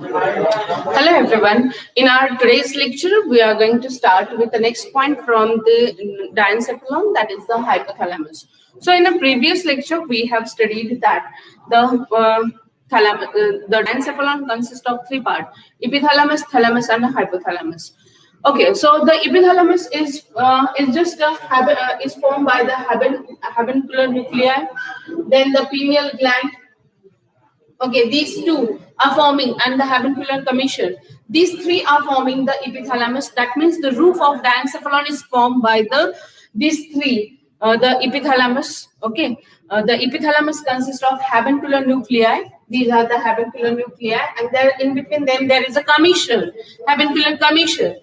Hello everyone. In our today's lecture, we are going to start with the next point from the diencephalon, that is the hypothalamus. So in a previous lecture, we have studied that the diencephalon consists of three parts: epithalamus, thalamus, and hypothalamus. Okay, so the epithalamus is is formed by the habencular nuclei, then the pineal gland. Okay, these two are forming, and the habencular commissure. These three are forming the epithalamus. That means the roof of diencephalon is formed by these three. The epithalamus. Okay, the epithalamus consists of habencular nuclei. These are the habencular nuclei, and there in between them there is a commissure, habencular commissure,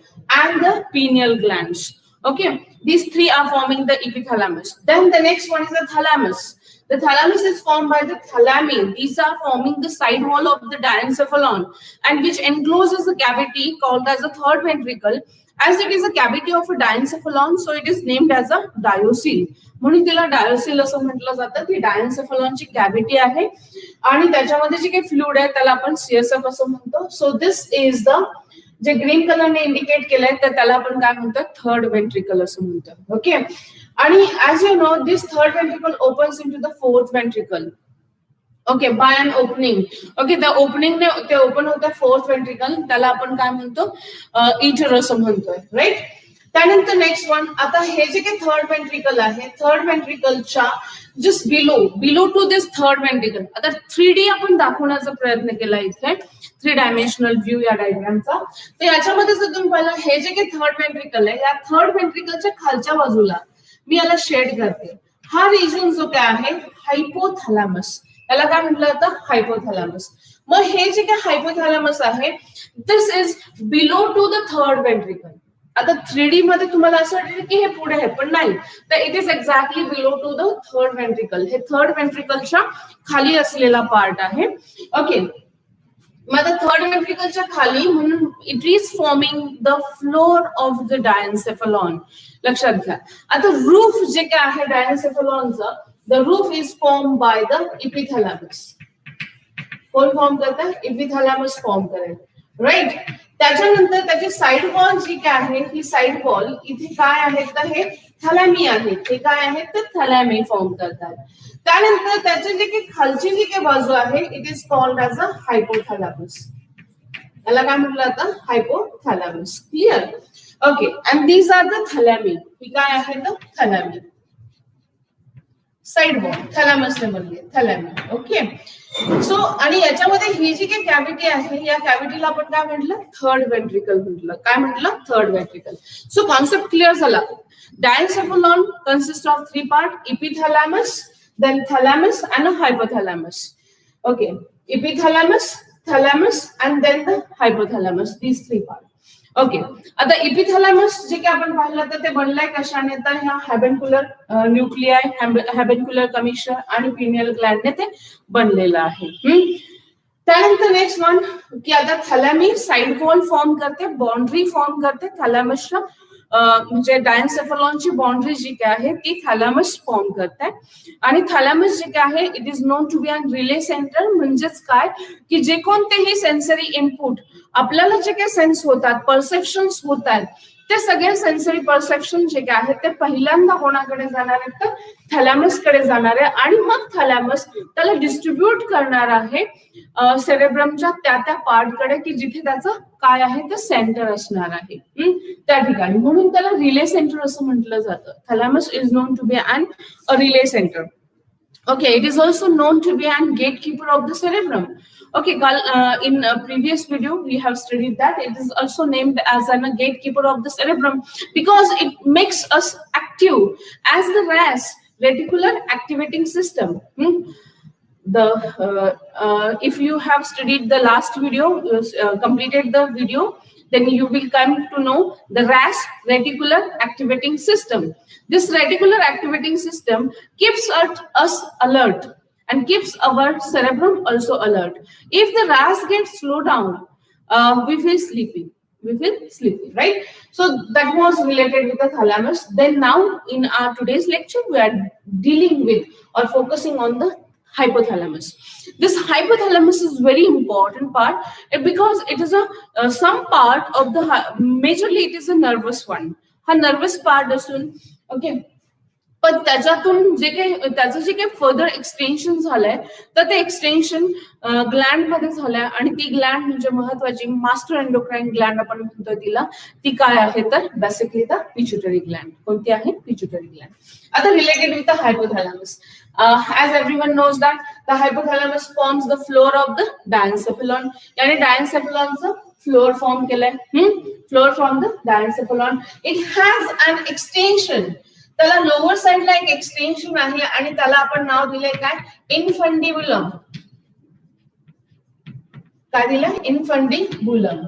and the pineal glands. Okay, these three are forming the epithalamus. Then the next one is the thalamus. The thalamus is formed by the thalami. These are forming the side wall of the diencephalon, and which encloses a cavity called as a third ventricle. As it is a cavity of a diencephalon, so it is named as a diocele. म्हणून तिला डायोसिल असं म्हटलं जातं की डायन्सेफलॉनची cavity आहे आणि त्याच्यामध्ये जे काही फ्लुइड आहे त्याला आपण सीएसएफ असं म्हणतो. सो दिस इज द जे ग्रीन कलरने इंडिकेट केलंय तर त्याला आपण काय म्हणतो, थर्ड वेंट्रिकल असं म्हणतो. ओके, आणि as you know, this third ventricle opens into the fourth ventricle. Okay, by an opening. Okay, the opening ने ते ओपन होतं फोर्थ वेंट्रिकल, त्याला आपण काय म्हणतो, ईटर असं म्हणतोय, राईट. त्यानंतर नेक्स्ट वन, आता हे जे काही थर्ड वेंट्रिकल आहे, थर्ड वेंट्रिकलच्या just below to this third ventricle. आता 3D आपण दाखवण्याचा प्रयत्न केला इथे, 3 डायमेन्शनल व्ह्यू या डायग्रामचा. तर याच्यामध्ये जर तुम्ही पाहिलं, हे जे काही थर्ड वेंट्रिकल आहे, या थर्ड वेंट्रिकलच्या खालच्या बाजूला मी याला शेड करते. हा रिजन जो काय आहे, हायपोथॅलॅमस, याला काय म्हटलं जातं, हायपोथॅलॅमस. मग हे जे काय हायपोथॅलॅमस आहे, this is below to the third ventricle. आता 3D मध्ये तुम्हाला असं वाटेल की हे पुढे आहे, पण नाही. तर it is exactly below to the third ventricle. हे थर्ड वेंट्रिकलच्या खाली असलेला पार्ट आहे. ओके, मग थर्ड वेंट्रिकलच्या खाली म्हणून it is forming the floor of the diencephalon. लक्षात घ्या. आता रूफ जे काय आहे डायन्सेफलॉनचं, the roof is form by the epithalamus. कोण फॉर्म करतात, इपिथॅलॅमस फॉर्म करेल, राईट. त्याच्यानंतर त्याची साइड वॉल जी काय आहे, ही साइड वॉल इथे काय आहे, तर हे थॅलॅमी आहे. हे काय आहे, तर थॅलॅमी फॉर्म करतात. त्यानंतर त्याची जी काही खालची जी काही बाजू आहे, it is called as a hypothalamus. याला काय म्हटलं जातं, hypothalamus. Clear. Okay, and these are the thalami. ही काय आहे, तर थॅलॅमी. साइड वॉल थॅलॅमसने बनले, थॅलॅमी. ओके, सो आणि याच्यामध्ये ही जी काही कॅव्हिटी आहे, या कॅव्हिटीला आपण काय म्हटलं, थर्ड वेंट्रिकल म्हटलं. काय म्हटलं, third ventricle. So concept clear झाला. Diencephalon consists of 3 parts: epithalamus, then thalamus, and a hypothalamus. Okay, epithalamus, thalamus, and then the hypothalamus. These 3 parts. Okay, आता इपिथॅलॅमस जे काय आपण पाहिलं तर ते बनलंय कशाने, तर ह्या हॅबेन्क्युलर न्यूक्लियाय, हॅबेन्क्युलर कमिशर आणि पिनियल ग्लँडने ते बनलेलं आहे. त्यानंतर नेक्स्ट वन की आता थॅलॅमी साइड वॉल फॉर्म करते, बाउंड्री फॉर्म करते थॅलॅमसच्या, म्हणजे डायन्सेफलॉनची बाउंड्री जी काय आहे ती थॅलॅमस फॉर्म करते. आणि थॅलॅमस जे काय आहे, it is known to be an relay centre. म्हणजेच काय की जे कोणतेही सेन्सरी इनपुट आपल्याला जे काही सेन्स होतात, परसेप्शन्स होतात, ते सगळे सेन्सरी परसेप्शन जे काय आहेत ते पहिल्यांदा कोणाकडे जाणार आहेत, तर थॅलॅमस कडे जाणार आहे. आणि मग थॅलॅमस त्याला डिस्ट्रीब्यूट करणार आहे सेरेब्रमच्या त्या पार्टकडे की जिथे त्याचं काय आहे ते सेंटर असणार आहे त्या ठिकाणी. म्हणून त्याला रिले सेंटर असं म्हटलं जातं. Thalamus is known to be an a relay centre. Okay, it is also known to be an gatekeeper of the cerebrum. Okay, in a previous video we have studied that it is also named as a gatekeeper of the cerebrum because it makes us active as the RAS, reticular activating system. If you have studied the last video, completed the video, then you will come to know the RAS, reticular activating system. This reticular activating system keeps us alert and keeps our cerebrum also alert. If the RAS gets slowed down, we feel sleepy. Right? So that was related with the thalamus. Then now in our today's lecture, we are dealing with or focusing on the hypothalamus. This hypothalamus is very important part because it is a some part of the majorly it is a nervous one. हा nervous part असून okay. पण त्याच्यातून जे काही त्याचं जे काही further extension झालंय तर ते एक्सटेन्शन ग्लँड मध्ये झालंय आणि ती ग्लँड म्हणजे महत्वाची मास्टर एंडोक्राइन ग्लँड आपण म्हणतो तिला, ती काय आहे तर बेसिकली द पिट्युटरी ग्लँड. कोणती आहे? Pituitary gland. आता related with the hypothalamus, as everyone knows that the hypothalamus forms the floor of the diencephalon. याने diencephalonचं फ्लोर फॉर्म केलंय. Floor from the diencephalon. It has an extension. त्याला lower साइडला एक extension आहे आणि त्याला आपण नाव दिलंय काय? इन्फंडिब्युलम. काय दिलंय? इन्फंडिब्युलम.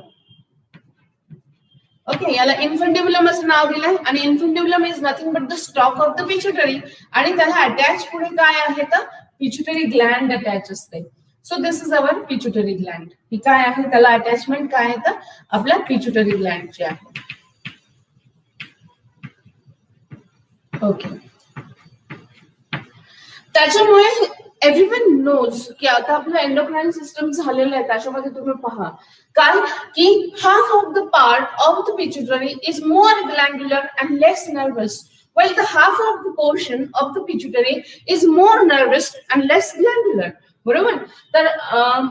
ओके, याला इन्फंडिब्युलम असं नाव दिलंय आणि infundibulum is nothing but the stalk of the pituitary आणि त्याला अटॅच पुढे काय आहे तर पिट्युटरी ग्लँड अटॅच असते. So this is our pituitary gland. ही काय आहे? त्याला अटॅचमेंट काय आहे तर आपल्या पिट्युटरी ग्लँडची आहे. ओके, त्याच्यामुळे एव्हरीवन नोज की आता आपलं एंडोक्राइन सिस्टम झालेलं आहे. त्याच्यामध्ये तुम्ही पहा काय की half of the part of the pituitary is more glandular and less nervous, while the half of the portion of the pituitary is more nervous and less glandular. बरोबर. तर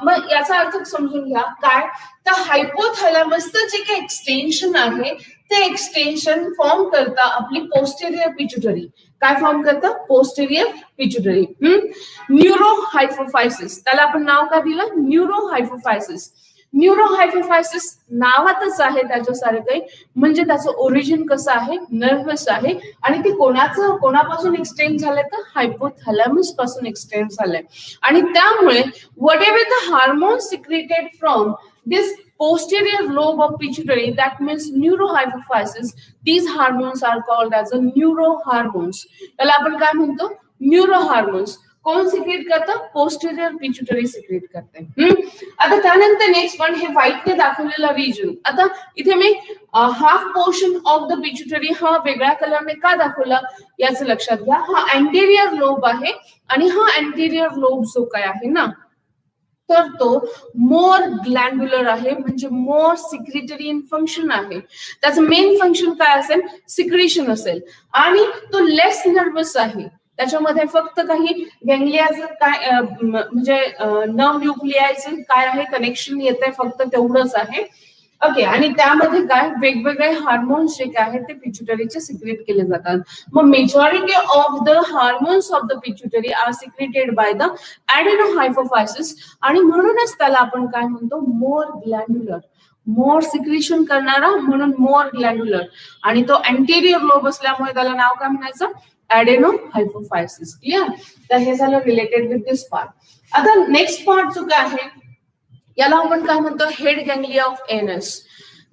मग याचा अर्थ समजून घ्या काय तर हायपोथॅलॅमसचं जे काही एक्सटेन्शन आहे ते एक्सटेन्शन फॉर्म करता आपली पोस्टेरियर पिट्युटरी. काय फॉर्म करतं? Posterior pituitary. न्यूरोहायपोफायसिस, त्याला आपण नाव का दिलं? न्यूरोहायपोफायसिस. न्यूरोहायपोफायसिस नावातच आहे त्याच्यासारखं, म्हणजे त्याचं ओरिजिन कसं आहे? नर्वस आहे आणि ते कोणापासून एक्सटेंड झालंय तर हायपोथॅलॅमस पासून एक्सटेंड झालंय. आणि त्यामुळे what ever the hormone secreted from this posterior lobe of pituitary, that means neurohypophysis, these hormones are called as a neurohormones. त्याला आपण काय म्हणतो? न्यूरोहार्मोन्स. कोण सिक्रेट करतं? पोस्टेरियर पिट्युटरी सिक्रेट करते. आता त्यानंतर नेक्स्ट वन हे व्हाईटने दाखवलेला रिजन. आता इथे मी half portion of the pituitary हा वेगळ्या कलरने का दाखवला याचं लक्षात घ्या. हा अँटेरियर लोब आहे आणि हा अँटेरियर लोब जो काय आहे ना तर तो मोर ग्लँड्युलर आहे, म्हणजे मोर सिक्रेटरी इन फंक्शन आहे. त्याचं मेन फंक्शन काय असेल? सिक्रेशन असेल. आणि तो लेस नर्वस आहे. त्याच्यामध्ये फक्त काही गँग्लियाचं काय म्हणजे नर्व न्यूक्लियाचं काय आहे कनेक्शन येते फक्त तेवढंच आहे. ओके, आणि त्यामध्ये काय वेगवेगळे हार्मोन्स जे काय आहेत ते पिट्युटरीचे सिक्रेट केले जातात. मग majority of the hormones of the pituitary are secreted by the adenohypophysis आणि म्हणूनच त्याला आपण काय म्हणतो? मोर ग्लँड्युलर. मोर सिक्रेशन करणारा म्हणून मोर ग्लँड्युलर आणि तो अँटेरियर लोब असल्यामुळे त्याला नाव काय म्हणायचं? ॲडेनोहायपोफायसिस. क्लिअर? तर हे झालं रिलेटेड विथ दिस पार्ट. आता नेक्स्ट पार्ट जो काय आहे याला आपण काय म्हणतो? Head ganglia of ANS.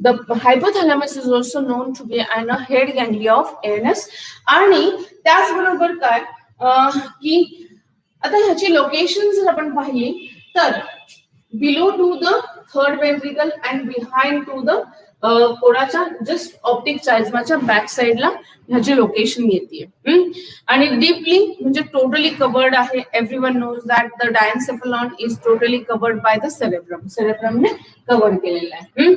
The hypothalamus is also known to be an head ganglia of ANS. आणि त्याचबरोबर काय की आता ह्याची लोकेशन जर आपण पाहिली तर below to the third ventricle and behind to the कोणाच्या जस्ट ऑप्टिक चायझमाच्या बॅक साइडला ह्याची लोकेशन येते. आणि डीपली म्हणजे टोटली कवर्ड आहे. Everyone knows that the diencephalon is totally covered by the cerebrum. सेरेब्रमने कव्हर केलेला आहे.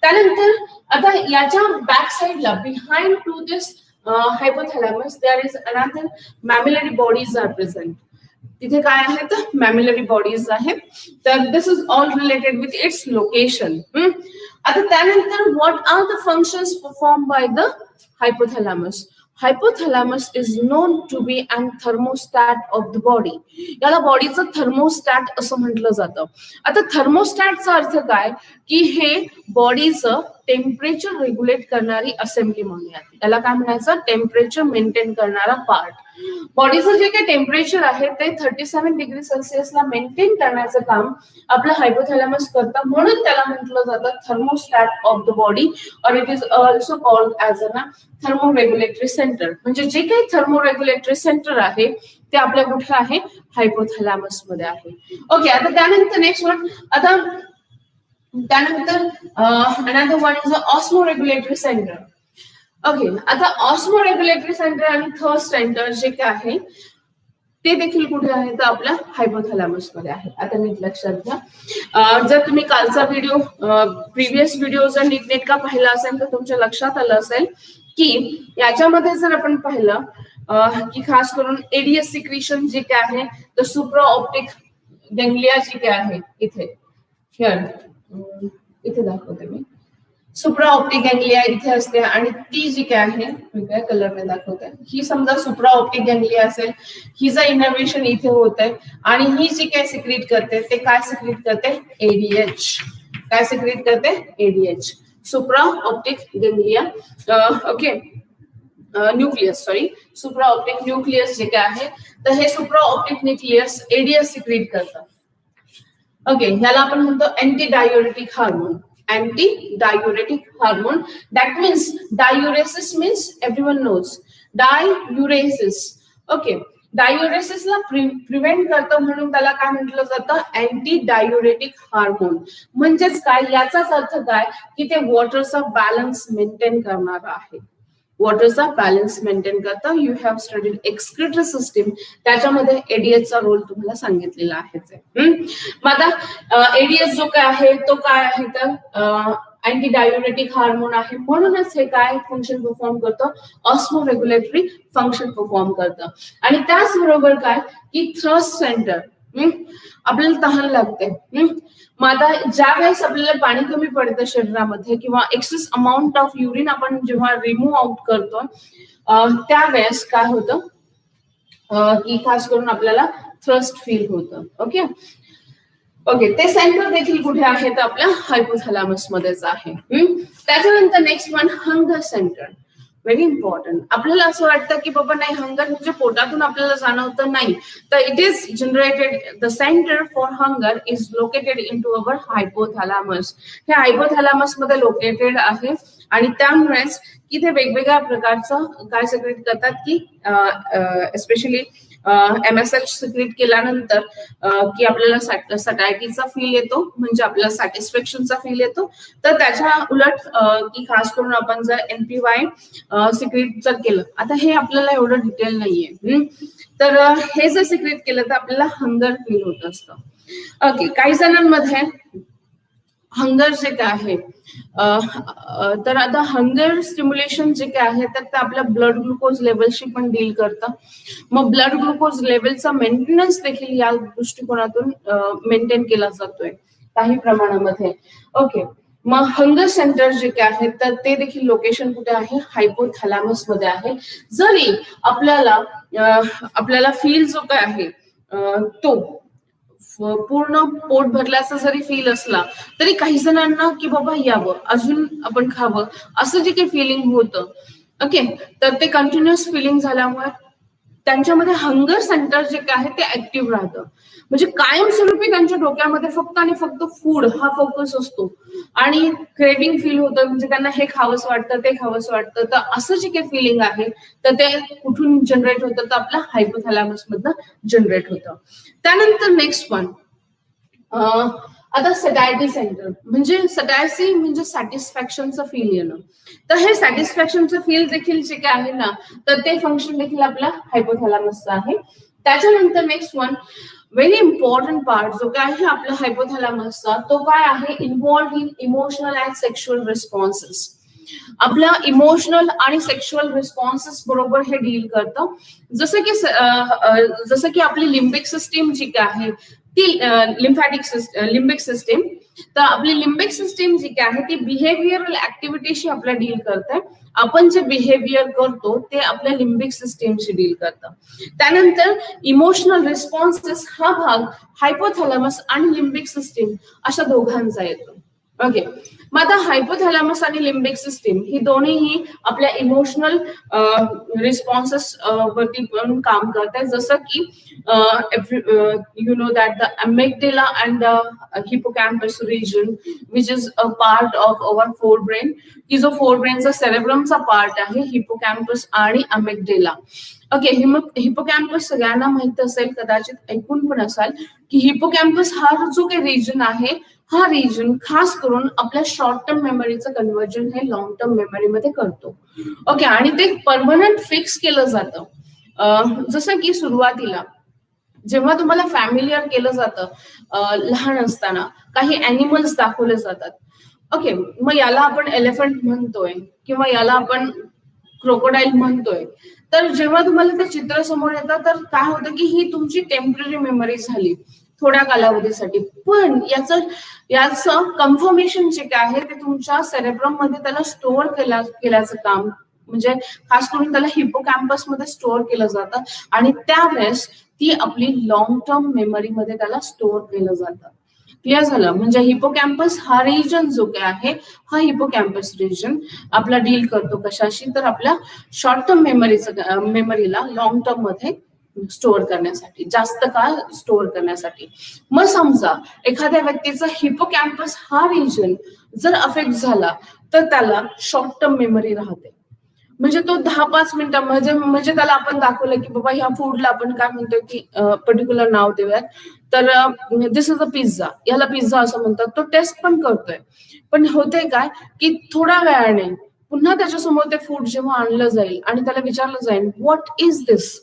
त्यानंतर आता याच्या बॅक साइडला behind to this hypothalamus there is another mammillary bodies are present. तिथे काय आहे तर मॅमिलरी बॉडीज आहेत. तर this is all related with its location. आता त्यानंतर what are the functions perform by the hypothalamus? Hypothalamus is known to be an thermostat of the body. याला बॉडीचं थर्मोस्टॅट असं म्हटलं जातं. आता थर्मोस्टॅटचा अर्थ काय की हे बॉडीचं टेम्परेचर रेग्युलेट करणारी असेंब्ली म्हणूयात. त्याला काय म्हणायचं? टेम्परेचर मेंटेन करणारा पार्ट. बॉडीचं जे काही टेम्परेचर आहे ते 37 डिग्री सेल्सिअसला मेंटेन करण्याचं काम आपलं हायपोथॅलॅमस करतं. म्हणून त्याला म्हटलं जातं थर्मोस्टॅट ऑफ द बॉडी और it is also called as a thermoregulatory centre. म्हणजे जे काही थर्मोरेग्युलेटरी सेंटर आहे ते आपल्या कुठे आहे? हायपोथॅलॅमस मध्ये आहे. ओके, आता त्यानंतर नेक्स्ट वन. आता त्यानंतर another one is osmoregulatory centre. Okay, आता ऑस्मोरेग्युलेटरी सेंटर आणि थर्स्ट सेंटर जे काय आहे ते देखील कुठे आहे तर आपल्या हायपोथॅलॅमस मध्ये आहे. आता नीट लक्षात घ्या. जर तुम्ही कालचा व्हिडिओ प्रिव्हियस व्हिडिओ जर नीटनेटका पाहिला असेल तर तुमच्या लक्षात आलं असेल की याच्यामध्ये जर आपण पाहिलं की खास करून एडीएस सिक्रिशन जे काय आहे तर सुप्रा ऑप्टिक गँग्लिया जी काय आहे इथे दाखवते मी. सुप्रा ऑप्टिक गँग्लिया इथे असते आणि ती जी काय आहे वेगळ्या कलरने दाखवते. ही समजा सुप्रा ऑप्टिक गँग्लिया असेल, हिचं इनर्वेशन इथे होत आहे आणि ही जी काय सिक्रीट करते ते काय सिक्रीट करते एडीएच. काय सिक्रीट करते एडीएच सुप्रा optic ganglia. Okay nucleus sorry सुप्रा ऑप्टिक न्यूक्लियस जे काय आहे तर हे सुप्रा ऑप्टिक न्यूक्लियस एडीएस सिक्रीट करतं. ओके ह्याला आपण म्हणतो anti diuretic hormone. Anti-diuretic hormone. That means diuresis means everyone knows. Diuresis. Okay. Diuresis ला प्रिव्हेंट करतं म्हणून त्याला काय म्हटलं जातं अँटी डायुरेटिक हार्मोन. म्हणजेच काय याचाच अर्थ काय की ते वॉटरचा बॅलन्स मेंटेन करणार आहे. वॉटरचा बॅलन्स मेंटेन करता. You have studied excretory system त्याच्यामध्ये एडीएस चा रोल तुम्हाला सांगितलेला आहे. मग आता एडीएस जो काय आहे तो काय आहे तर अँटी डायुरेटिक हार्मोन आहे म्हणूनच हे काय फंक्शन परफॉर्म करतं ऑस्मो रेग्युलेटरी फंक्शन परफॉर्म करतं. आणि त्याचबरोबर काय की थ्रस्ट सेंटर आपल्याला तहान लागते. मग आता ज्या वेळेस आपल्याला पाणी कमी पडतं शरीरामध्ये किंवा एक्सेस अमाऊंट ऑफ युरिन आपण जेव्हा रिमूव्ह आउट करतो त्यावेळेस काय होतं की खास करून आपल्याला थ्रस्ट फील होतं. ओके ओके ते सेंटर देखील कुठे आहे तर आपल्या हायपोथॅलॅमस मध्येच आहे. त्याच्यानंतर next one hunger centre. Very important. आपल्याला असं वाटतं की बाबा नाही हंगर म्हणजे पोटातून आपल्याला जाणवतं नाही तर it is generated the centre for hunger is located in to our hypothalamus. हे हायपोथॅलॅमस मध्ये लोकेटेड आहे आणि त्यामुळेच की ते वेगवेगळ्या प्रकारचं काय सिक्रेट करतात की एस्पेशली MSH सिक्रेट केल्यानंतर की आपल्याला सटायटीचा फील येतो म्हणजे आपल्याला सॅटिस्फॅक्शनचा फील येतो. तर त्याच्या उलट की खास करून आपण जर NPY सिक्रेट जर केलं आता हे आपल्याला एवढं डिटेल नाहीये तर हे जर सिक्रेट केलं तर आपल्याला हंगर फील होत असतं. ओके काही जणांमध्ये हंगर जे काय आहे तर आता हंगर स्टिम्युलेशन जे काय आहे तर ते आपल्या ब्लड ग्लुकोज लेवलशी पण डील करतं. मग ब्लड ग्लुकोज लेवलचा मेंटेनन्स देखील या दृष्टिकोनातून मेंटेन केला जातोय काही प्रमाणामध्ये. ओके मग हंगर सेंटर जे काय आहे तर ते देखील लोकेशन कुठे आहे हायपोथॅलॅमस मध्ये आहे. जरी आपल्याला फील जो काय आहे तो पूर्ण पोट भरल्याचा जरी फील असला तरी काही जणांना की बाबा यावं अजून आपण खावं असं जे काही फिलिंग होतं. ओके तर ते कंटिन्युअस फिलिंग झाल्यामुळे त्यांच्यामध्ये हंगर सेंटर जे काय आहे ते ऍक्टिव्ह राहतं. म्हणजे कायमस्वरूपी त्यांच्या डोक्यामध्ये फक्त आणि फक्त फूड हा फोकस असतो आणि क्रेविंग फील होतं म्हणजे त्यांना हे खावंसं वाटतं ते खावंसं वाटतं. तर असं जे काही फिलिंग आहे तर ते कुठून जनरेट होतं तर आपल्या हायपोथॅलॅमस मधनं जनरेट होतं. त्यानंतर नेक्स्ट वन आता सटायटी सेंटर म्हणजे सटायसी म्हणजे सॅटिस्फॅक्शनचं फील येणं. तर हे सॅटिस्फॅक्शनचं फील देखील जे काय आहे ना तर ते फंक्शन देखील आपल्या हायपोथॅलॅमसचं आहे. त्याच्यानंतर next one very important part जो काय आहे आपल्या हायपोथॅलॅमसचा तो काय आहे involved in emotional and sexual responses. आपल्या इमोशनल आणि सेक्शुअल रिस्पॉन्सेस बरोबर हे डील करतं. जसं की आपली लिम्बिक सिस्टीम जी काय आहे ती लिम्बिक सिस्टीम तर आपली लिम्बिक सिस्टीम जी काय आहे ती बिहेवियरल ऍक्टिव्हिटीशी आपल्या डील करते. आपण जे बिहेवियर करतो ते आपल्या लिम्बिक सिस्टीमशी डील करतं. त्यानंतर इमोशनल रिस्पॉन्सेस हा भाग हायपोथॅलॅमस आणि लिम्बिक सिस्टीम अशा दोघांचा येतो. ओके मग आता हायपोथॅलॅमस आणि लिम्बिक सिस्टीम ही दोन्हीही आपल्या इमोशनल रिस्पॉन्सेस वरती पण काम करतात. जसं की you know that the amygdala and the hippocampus region which is a part of our forebrain की जो फोरब्रेनचा सेरेब्रमचा पार्ट आहे हिपोकॅम्पस आणि अमेग्डेला. ओके हिपोकॅम्पस सगळ्यांना माहित असेल कदाचित ऐकून पण असाल की हिपोकॅम्पस हा जो काही रिजन आहे हा रिजन खास करून आपल्या शॉर्ट टर्म मेमरीचं कन्व्हर्जन हे लॉंग टर्म मेमरीमध्ये करतो. ओके आणि ते परमनंट फिक्स केलं जातं. जसं की सुरुवातीला जेव्हा तुम्हाला फॅमिलियर केलं जातं लहान असताना, काही अॅनिमल्स दाखवले जातात. ओके, मग याला आपण एलिफंट म्हणतोय किंवा याला आपण क्रोकोडाईल म्हणतोय, तर जेव्हा तुम्हाला ते चित्र समोर येतं तर काय होतं की ही तुमची टेम्पररी मेमरी झाली थोड्या कालावधीसाठी, पण याचं कन्फर्मेशन जे काय आहे ते तुमच्या सेरेब्रम मध्ये त्याला स्टोअर केल्याचं काम, म्हणजे खास करून त्याला हिपोकॅम्पस मध्ये स्टोअर केलं जातं आणि त्यावेळेस ती आपली लॉंग टर्म मेमरी मध्ये त्याला स्टोअर केलं जातं. क्लिअर झालं? म्हणजे हिपोकॅम्पस हा रिजन जो काय आहे, हा हिपोकॅम्पस रिजन आपला डील करतो कशाशी, तर आपल्या शॉर्ट टर्म मेमरीला लॉंग टर्म मध्ये स्टोअर करण्यासाठी, जास्त काळ स्टोअर करण्यासाठी. मग समजा एखाद्या व्यक्तीचा हिपोकॅम्पस हा रिजन जर अफेक्ट झाला तर त्याला शॉर्ट टर्म मेमरी राहते. म्हणजे तो 10-5 मिनिटांमध्ये म्हणजे त्याला आपण दाखवलं की बाबा ह्या फूडला आपण काय म्हणतोय की पर्टिक्युलर नाव देऊयात, तर दिस इज अ पिझ्झा, याला पिझ्झा असं म्हणतात. तो टेस्ट पण करतोय, पण होते काय की थोड्या वेळाने पुन्हा त्याच्यासमोर ते फूड जेव्हा आणलं जाईल आणि त्याला विचारलं जाईल व्हॉट इज दिस,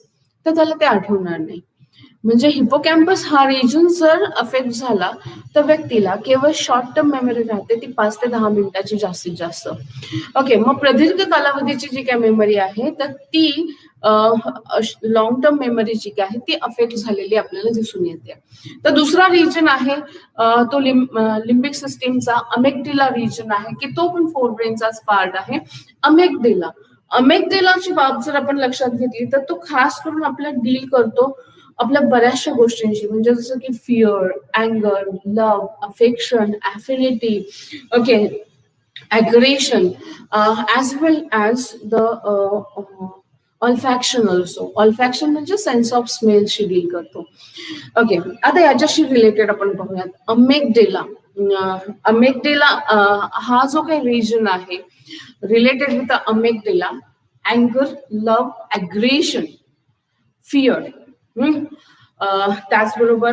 तर त्याला ते आठवणार नाही. म्हणजे हिपोकॅम्पस हा रिजन जर अफेक्ट झाला तर व्यक्तीला केवळ शॉर्ट टर्म मेमरी राहते, ती 5 ते 10 मिनिटाची जास्तीत जास्त. ओके, मग प्रदीर्घ कालावधीची जी काय मेमरी आहे तर ती लॉंग टर्म मेमरी जी काय आहे ती अफेक्ट झालेली आपल्याला दिसून येते. तर दुसरा रिजन आहे तो लिम्बिक सिस्टीमचा अमेग्डाला रिजन आहे, की तो पण फोर ब्रेनचाच पार्ट आहे. अमेग्डालाची बाब जर आपण लक्षात घेतली तर तो खास करून आपला डील करतो आपल्या बऱ्याचशा गोष्टींशी, म्हणजे जसं की फिअर, अँगर, love, affection, affinity, okay, aggression, as well as the olfaction also. Olfaction म्हणजे सेन्स ऑफ स्मेल शी डील करतो. ओके, आता याच्याशी रिलेटेड आपण पाहूयात अमेग्डाला. अमेग्डाला हा जो काही रिजन आहे रिलेटेड विथ अमेग्डाला, अँगर, लव्ह, अग्रेशन, फिअर, त्याचबरोबर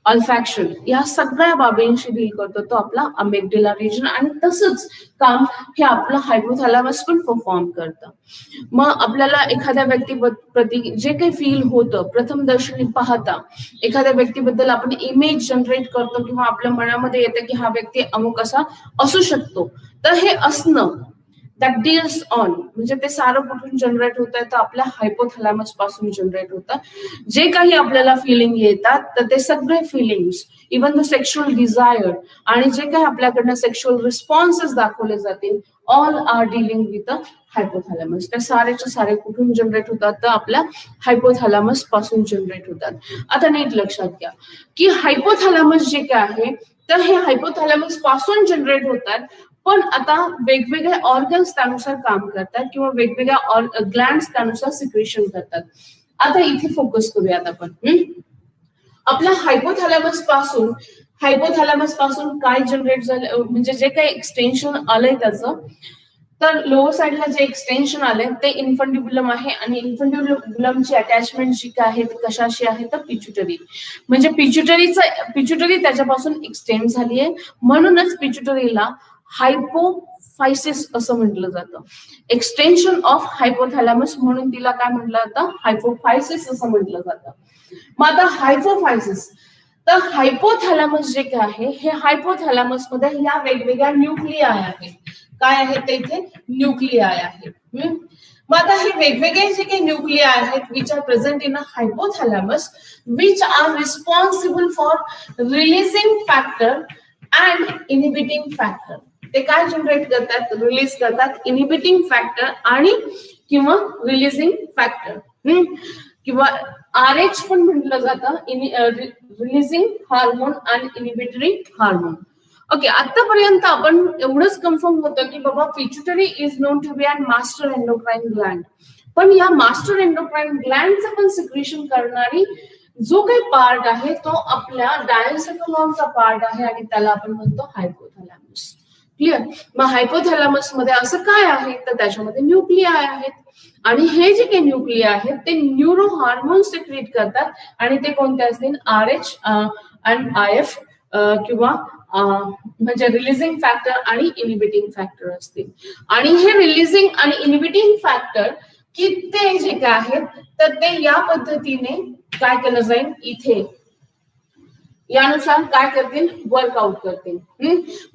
अल्फॅक्शन, या सगळ्या बाबींशी डील करतो तो आपला अमेग्डाला रिजन. आणि तसंच काम हे आपलं हायपोथॅलॅमस पण परफॉर्म करतं. मग आपल्याला एखाद्या व्यक्तीप्रती जे काही फील होतं प्रथमदर्शनी पाहता, एखाद्या व्यक्तीबद्दल आपण इमेज जनरेट करतो किंवा आपल्या मनामध्ये येतं की हा व्यक्ती अमुक असा असू शकतो, तर हे असणं दॅट डील्स ऑन, म्हणजे ते सारं कुठून जनरेट होत आहे तर आपल्या हायपोथॅलॅमस पासून जनरेट होतं. जे काही आपल्याला फिलिंग येतात तर ते सगळे feelings, even the sexual desire आणि जे काही आपल्याकडनं सेक्शुअल रिस्पॉन्सेस दाखवले जातील, all are dealing with the hypothalamus. त्या सारेच्या सारे कुठून जनरेट होतात तर आपल्या हायपोथॅलॅमस पासून जनरेट होतात. आता नीट लक्षात घ्या की हायपोथॅलॅमस जे काय आहे तर हे हायपोथॅलॅमस पासून जनरेट होतात, पण आता वेगवेगळे ऑर्गन्स त्यानुसार काम करतात किंवा वेगवेगळ्या ग्लँड्स त्यानुसार सिक्रेशन करतात. आता इथे फोकस करूयात आपण. आपल्या हायपोथॅलॅमस पासून काय जनरेट झालं, म्हणजे जे काही एक्सटेन्शन आलंय त्याचं, तर लोअर साइडला जे एक्सटेन्शन आलंय ते इन्फंडिब्युलम आहे आणि इन्फंडिब्युलमची अटॅचमेंट जी काय आहे ती कशाशी आहे तर पिच्युटरी. म्हणजे पिच्युटरी त्याच्यापासून एक्सटेंड झाली आहे, म्हणूनच पिच्युटरीला हायपोफायसिस असं म्हटलं जातं. एक्सटेन्शन ऑफ हायपोथॅलॅमस म्हणून तिला काय म्हटलं जातं, हायपोफायसिस असं म्हटलं जातं. मग आता हायपोफायसिस, तर हायपोथॅलॅमस जे काय आहे हे हायपोथॅलॅमस मध्ये या वेगवेगळ्या न्यूक्लिआय आहेत. काय आहेत ते इथे न्यूक्लिआय आहेत. मग आता हे वेगवेगळे जे काही न्यूक्लिआय आहेत which are present in a hypothalamus, which are responsible for releasing factor and inhibiting factor. ते काय जनरेट करतात, रिलीज करतात, इनिबिटिंग फॅक्टर आणि किंवा रिलीजिंग फॅक्टर, किंवा RH पण म्हटलं जातं, रिलीजिंग हार्मोन आणि इनिबिटरी हार्मोन. ओके, आतापर्यंत आपण एवढंच कन्फर्म होतं की बाबा pituitary is known to be an master endocrine gland, पण या मास्टर एंडोक्राइन ग्लँडचं पण सिक्रेशन करणारी जो काही पार्ट आहे तो आपल्या डायन्सेफलॉनचा पार्ट आहे आणि त्याला आपण म्हणतो हायपोथॅलॅमस. क्लिअर? मग हायपोथॅलॅमस मध्ये असं काय आहे तर त्याच्यामध्ये न्यूक्लिआय आहेत आणि हे जे काही न्यूक्लिआय आहेत ते न्यूरो हार्मोन सिक्रेट करतात आणि ते कोणते असतील, RH आणि IF किंवा म्हणजे रिलीजिंग फॅक्टर आणि इनिबिटिंग फॅक्टर असतील. आणि हे रिलीजिंग आणि इनिबिटिंग फॅक्टर की ते जे काय आहेत तर ते या पद्धतीने काय केलं जाईल इथे, यानुसार काय करतील, वर्कआउट करतील.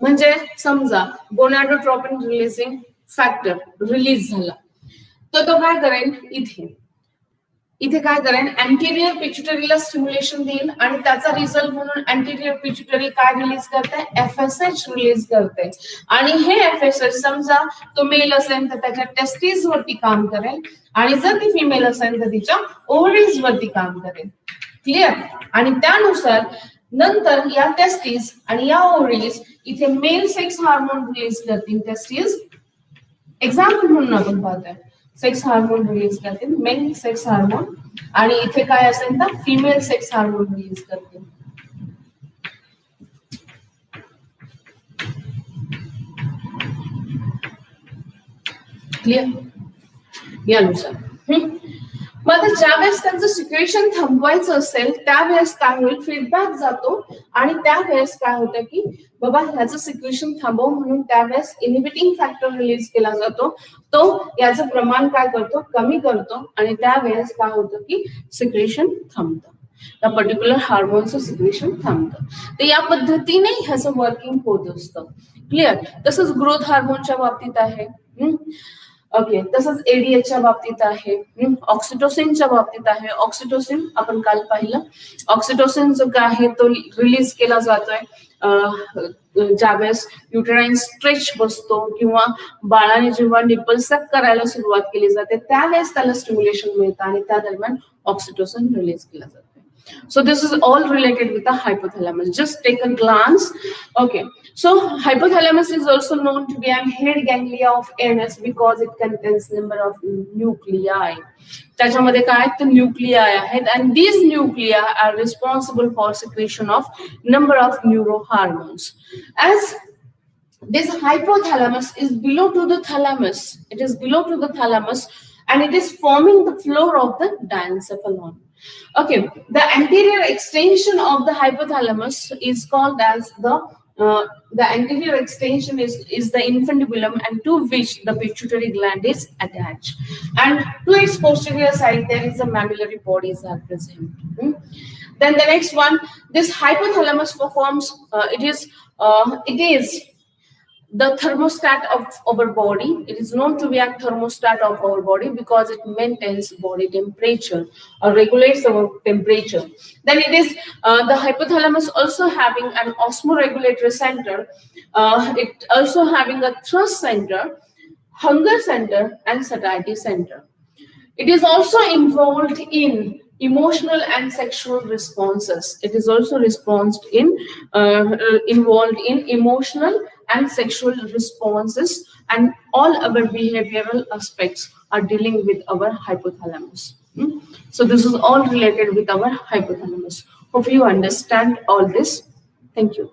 म्हणजे समजा गोनाडोट्रोपिन रिलीजिंग फॅक्टर रिलीज झाला, तर तो काय करेल, इथे काय करेल, अँटेरियर पिट्युटरीला स्टिम्युलेशन देईल आणि त्याचा रिझल्ट म्हणून अँटेरियर पिट्युटरी काय रिलीज करते, FSH रिलीज करते. आणि हे FSH समजा तो मेल असेल तर त्याच्या टेस्टिस वरती काम करेल आणि जर ती फिमेल असेल तर तिच्या ओव्हरीज वरती काम करेल. क्लिअर. आणि त्यानुसार नंतर या टेस्टिस आणि या ओव्हरीज इथे मेल सेक्स हार्मोन रिलीज करतील. टेस्टिस एक्झाम्पल म्हणून आपण पाहतोय, सेक्स हार्मोन रिलीज करतील, मेल सेक्स हार्मोन, आणि इथे काय असेल तर फिमेल सेक्स हार्मोन रिलीज करतील. क्लिअर. यानुसार मग आता ज्यावेळेस त्यांचं सिक्रेशन थांबवायचं असेल त्यावेळेस काय होईल, फीडबॅक जातो आणि त्यावेळेस काय होतं की बाबा ह्याचं सिक्रेशन थांबव म्हणून त्यावेळेस इनिबिटिंग फॅक्टर रिलीज केला जातो. तो याचं प्रमाण काय करतो, कमी करतो आणि त्यावेळेस काय होतं की सिक्रेशन थांबतं, त्या पर्टिक्युलर हार्मोनचं सिक्रेशन थांबतं. तर या पद्धतीने ह्याचं वर्किंग होत असतं. क्लिअर. तसंच ग्रोथ हार्मोनच्या बाबतीत आहे. ओके. तसंच एडीएचच्या बाबतीत आहे, ऑक्सिटोसिनच्या बाबतीत आहे. ऑक्सिटोसिन आपण काल पाहिलं. ऑक्सिटोसिन जो काय आहे तो रिलीज केला जातोय ज्यावेळेस युटेराइन स्ट्रेच बसतो किंवा बाळाने जेव्हा निपल सक करायला सुरुवात केली जाते त्यावेळेस त्याला स्टिम्युलेशन मिळतं आणि त्या दरम्यान ऑक्सिटोसिन रिलीज केला जातो. So this is all related with the hypothalamus. Just take a glance. Okay. So hypothalamus is also known to be a head ganglia of ANS because it contains number of nuclei. त्याच्यामध्ये काय तर nuclei आहेत and these nuclei are responsible for secretion of number of neurohormones. As this hypothalamus is below to the thalamus, it is below to the thalamus and it is forming the floor of the diencephalon. Okay, the anterior extension of the hypothalamus is called as the anterior extension is the infundibulum and to which the pituitary gland is attached, and to its posterior side there is a mammillary bodies are present. Then the next one, this hypothalamus performs it is the thermostat of our body. It is known to be a thermostat of our body because it maintains body temperature or regulates our temperature. Then it is the hypothalamus also having an osmoregulatory center. It also having a thrust center, hunger center, and satiety center. It is also involved in emotional and sexual responses. It is also involved in emotional and sexual responses, and all our behavioral aspects are dealing with our hypothalamus. So this is all related with our hypothalamus. Hope you understand all this. Thank you.